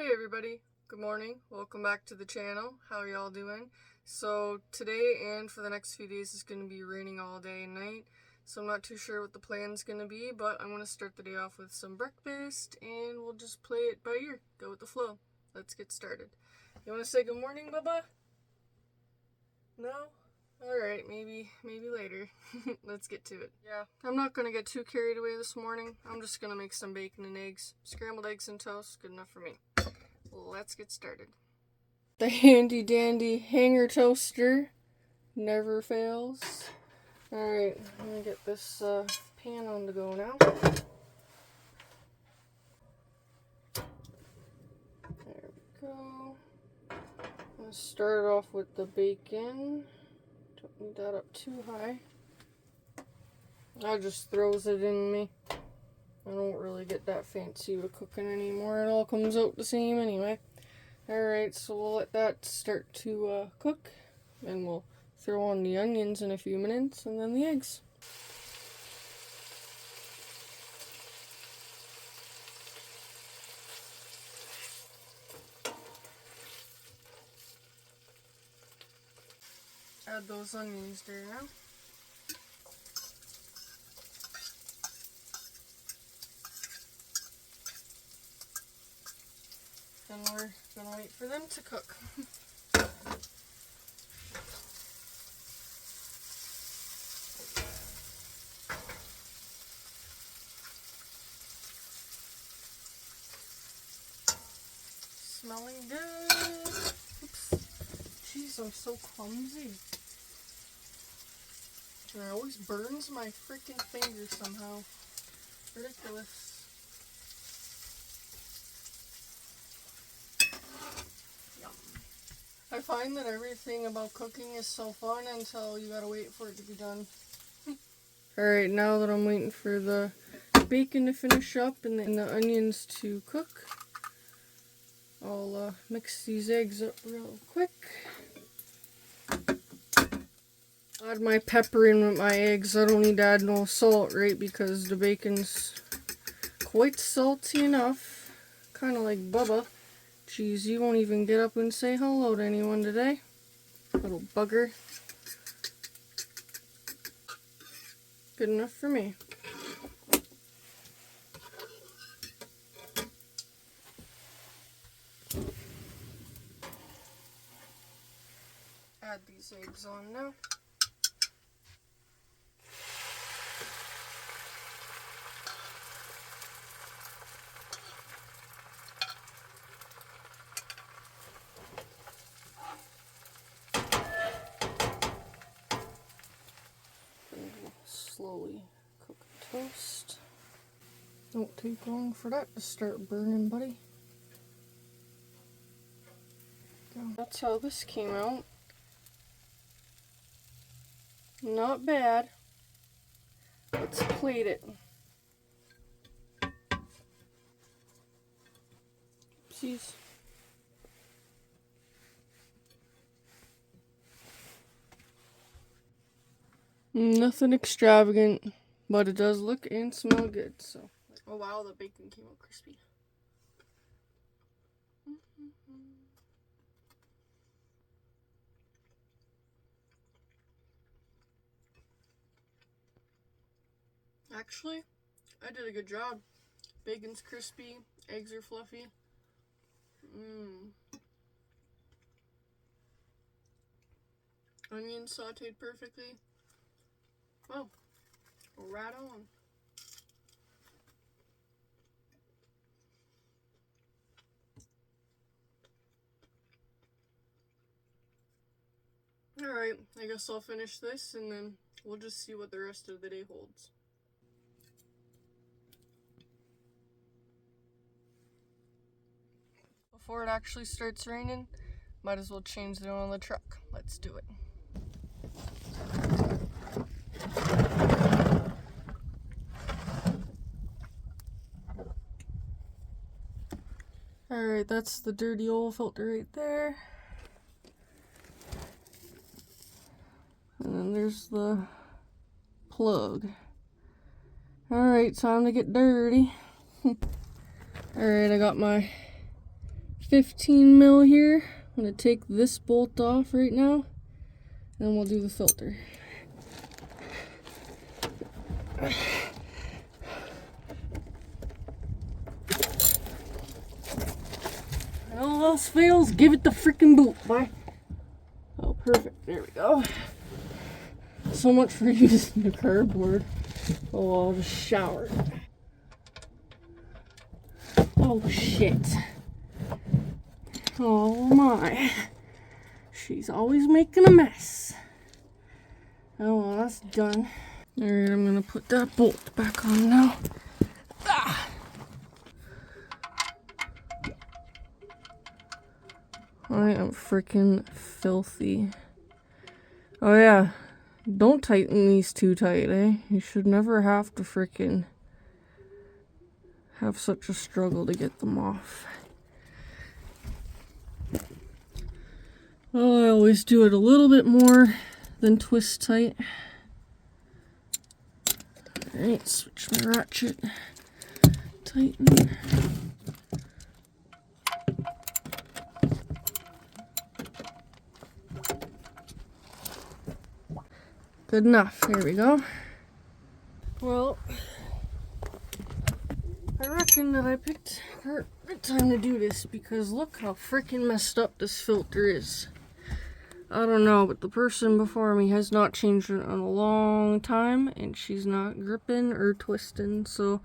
Hey everybody, good morning, welcome back to the channel. How y'all doing? So today and for the next few days it's going to be raining all day and night, so I'm not too sure what the plan's going to be, but I'm going to start the day off with some breakfast and we'll just play it by ear, go with the flow. Let's get started. You want to say good morning, Bubba? No? Alright, maybe later. Let's get to it. Yeah, I'm not going to get too carried away this morning. I'm just going to make some bacon and eggs. Scrambled eggs and toast, good enough for me. Let's get started. The handy dandy hanger toaster never fails. Alright, I'm gonna get this pan on the go now. There we go. I'm gonna start off with the bacon. Don't need that up too high. That just throws it in me. I don't really get that fancy with cooking anymore. It all comes out the same anyway. Alright, so we'll let that start to cook, and we'll throw on the onions in a few minutes, and then the eggs. Add those onions there now. And we're gonna wait for them to cook. Smelling good. Oops. Jeez, I'm so clumsy. And it always burns my freaking finger somehow. Ridiculous. Yum. I find that everything about cooking is so fun until you gotta wait for it to be done. Alright, now that I'm waiting for the bacon to finish up and the onions to cook, I'll mix these eggs up real quick. Add my pepper in with my eggs. I don't need to add no salt, right? Because the bacon's quite salty enough. Kind of like Bubba. Jeez, you won't even get up and say hello to anyone today. Little bugger. Good enough for me. Add these eggs on now. Slowly cook the toast. Don't take long for that to start burning, buddy. That's how this came out. Not bad. Let's plate it. Oopsies. Nothing extravagant, but it does look and smell good, so. Oh wow, the bacon came out crispy. Actually, I did a good job. Bacon's crispy, eggs are fluffy. Onions sauteed perfectly. Oh, right on. Alright, I guess I'll finish this and then we'll just see what the rest of the day holds. Before it actually starts raining, might as well change the oil on the truck. Let's do it. Alright, that's the dirty oil filter right there. And then there's the plug. Alright, time to get dirty. Alright, I got my 15 mil here. I'm going to take this bolt off right now, and then we'll do the filter. All else fails, give it the freaking boot, bye. Oh, perfect. There we go. So much for using the cardboard. Oh, I'll just shower. Oh, shit. Oh, my. She's always making a mess. Oh, well, that's done. Alright, I'm gonna put that bolt back on now. Ah. I am freaking filthy. Oh yeah, don't tighten these too tight, eh? You should never have to freaking have such a struggle to get them off. Well, I always do it a little bit more than twist tight. Alright, switch my ratchet. Tighten. Good enough. There we go. Well, I reckon that I picked a good time to do this because look how freaking messed up this filter is. I don't know, but the person before me has not changed it in a long time, and she's not gripping or twisting, so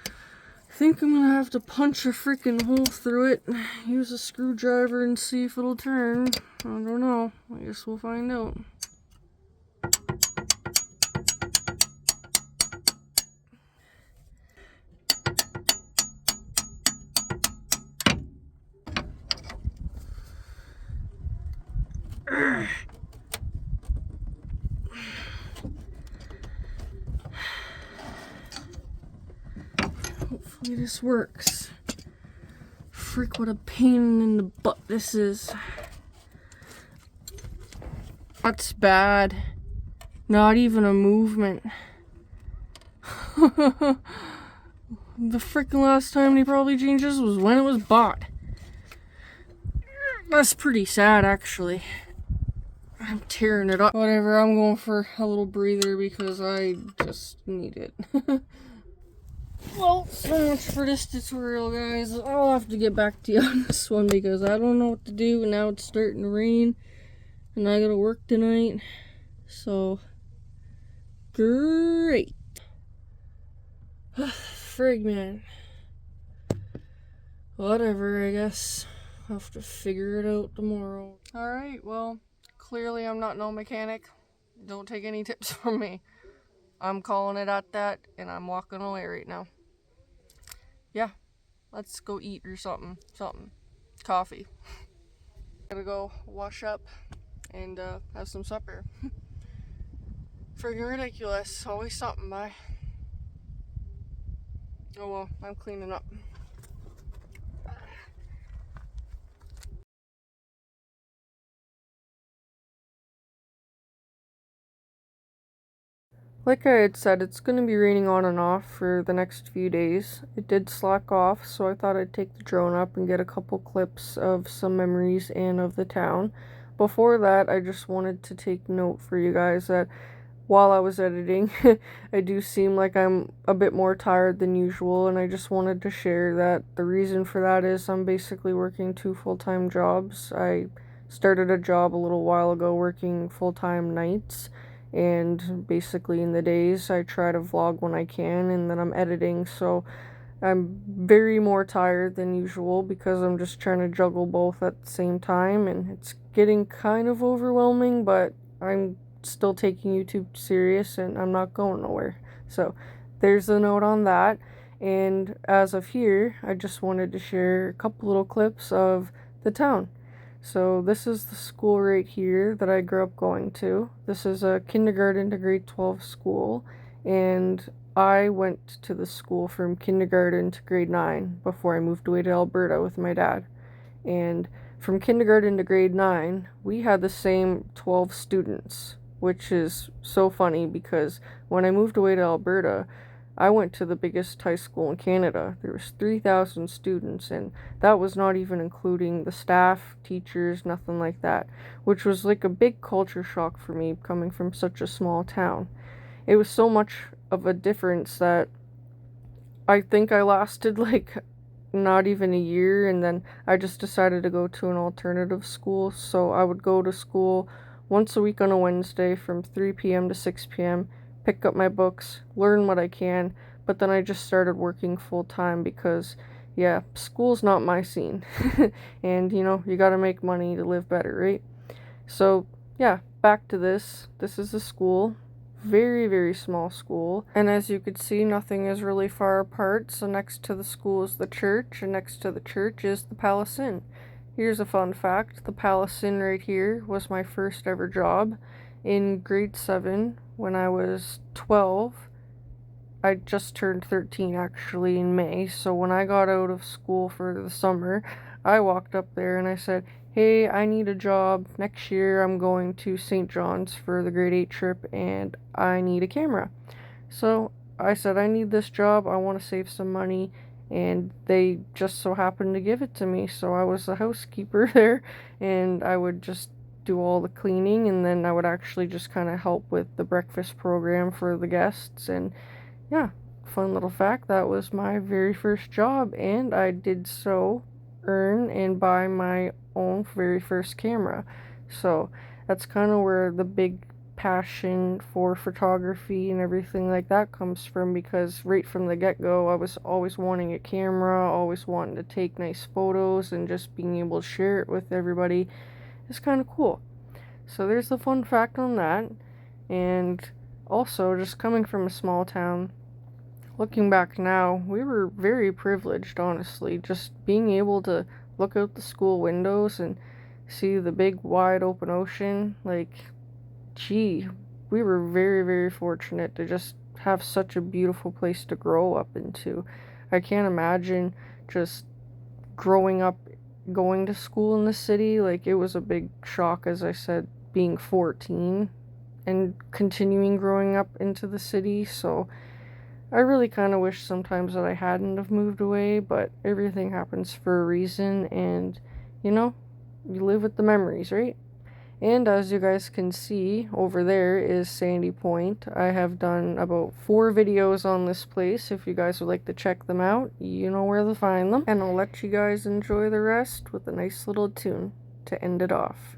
I think I'm gonna have to punch a freaking hole through it, use a screwdriver, and see if it'll turn. I don't know. I guess we'll find out. Hopefully this works. Freak, what a pain in the butt this is. That's bad. Not even a movement. The freaking last time they probably changed this was when it was bought. That's pretty sad, actually. I'm tearing it up. Whatever, I'm going for a little breather because I just need it. Well, so much for this tutorial, guys. I'll have to get back to you on this one because I don't know what to do. And now it's starting to rain. And I gotta work tonight. So, great. Frig, man. Whatever, I guess. I'll have to figure it out tomorrow. Alright, well, clearly I'm not no mechanic. Don't take any tips from me. I'm calling it at that, and I'm walking away right now. Yeah, let's go eat or something. Coffee. Gotta go wash up and have some supper. Friggin' ridiculous. Always something, bye. Oh well, I'm cleaning up. Like I had said, it's going to be raining on and off for the next few days. It did slack off, so I thought I'd take the drone up and get a couple clips of some memories and of the town. Before that, I just wanted to take note for you guys that while I was editing, I do seem like I'm a bit more tired than usual, and I just wanted to share that the reason for that is I'm basically working 2 full-time jobs. I started a job a little while ago working full-time nights, and basically in the days I try to vlog when I can, and then I'm editing, so I'm very more tired than usual because I'm just trying to juggle both at the same time, and it's getting kind of overwhelming, but I'm still taking YouTube serious and I'm not going nowhere. So there's a note on that. And as of here, I just wanted to share a couple little clips of the town. So this is the school right here that I grew up going to. This is a kindergarten to grade 12 school, and I went to the school from kindergarten to grade 9 before I moved away to Alberta with my dad. And from kindergarten to grade 9, we had the same 12 students, which is so funny because when I moved away to Alberta, I went to the biggest high school in Canada. There was 3,000 students, and that was not even including the staff, teachers, nothing like that, which was like a big culture shock for me coming from such a small town. It was so much of a difference that I think I lasted like not even a year, and then I just decided to go to an alternative school. So I would go to school once a week on a Wednesday from 3 p.m. to 6 p.m., pick up my books, learn what I can, but then I just started working full time because, yeah, school's not my scene. And, you gotta make money to live better, right? So, yeah, back to this. This is a school. Very, very small school. And as you could see, nothing is really far apart. So next to the school is the church, and next to the church is the Palace Inn. Here's a fun fact. The Palace Inn right here was my first ever job in grade 7 when I was 12. I just turned 13 actually in May. So when I got out of school for the summer, I walked up there and I said, "Hey, I need a job. Next year I'm going to St. John's for the grade 8 trip and I need a camera." So I said, "I need this job. I want to save some money." And they just so happened to give it to me. So I was the housekeeper there, and I would just do all the cleaning, and then I would actually just kind of help with the breakfast program for the guests. And yeah, fun little fact, that was my very first job, and I did so earn and buy my own very first camera. So that's kind of where the big passion for photography and everything like that comes from, because right from the get-go I was always wanting a camera, always wanting to take nice photos, and just being able to share it with everybody is kind of cool. So there's the fun fact on that. And also, just coming from a small town, looking back now, we were very privileged, honestly. Just being able to look out the school windows and see the big wide open ocean, like, gee, we were very, very fortunate to just have such a beautiful place to grow up into. I can't imagine just growing up, going to school in the city. Like, it was a big shock, as I said, being 14 and continuing growing up into the city. So I really kind of wish sometimes that I hadn't have moved away, but everything happens for a reason, and you live with the memories, right? And as you guys can see, over there is Sandy Point. I have done about 4 videos on this place. If you guys would like to check them out, you know where to find them. And I'll let you guys enjoy the rest with a nice little tune to end it off.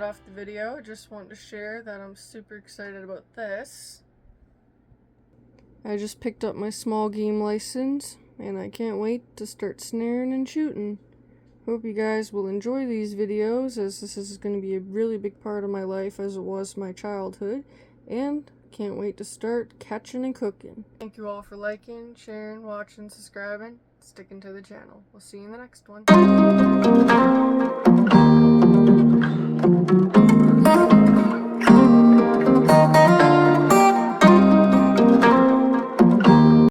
off the video, I just want to share that I'm super excited about this. I just picked up my small game license, and I can't wait to start snaring and shooting. Hope you guys will enjoy these videos, as this is going to be a really big part of my life as it was my childhood, and can't wait to start catching and cooking. Thank you all for liking, sharing, watching, subscribing, sticking to the channel. We'll see you in the next one.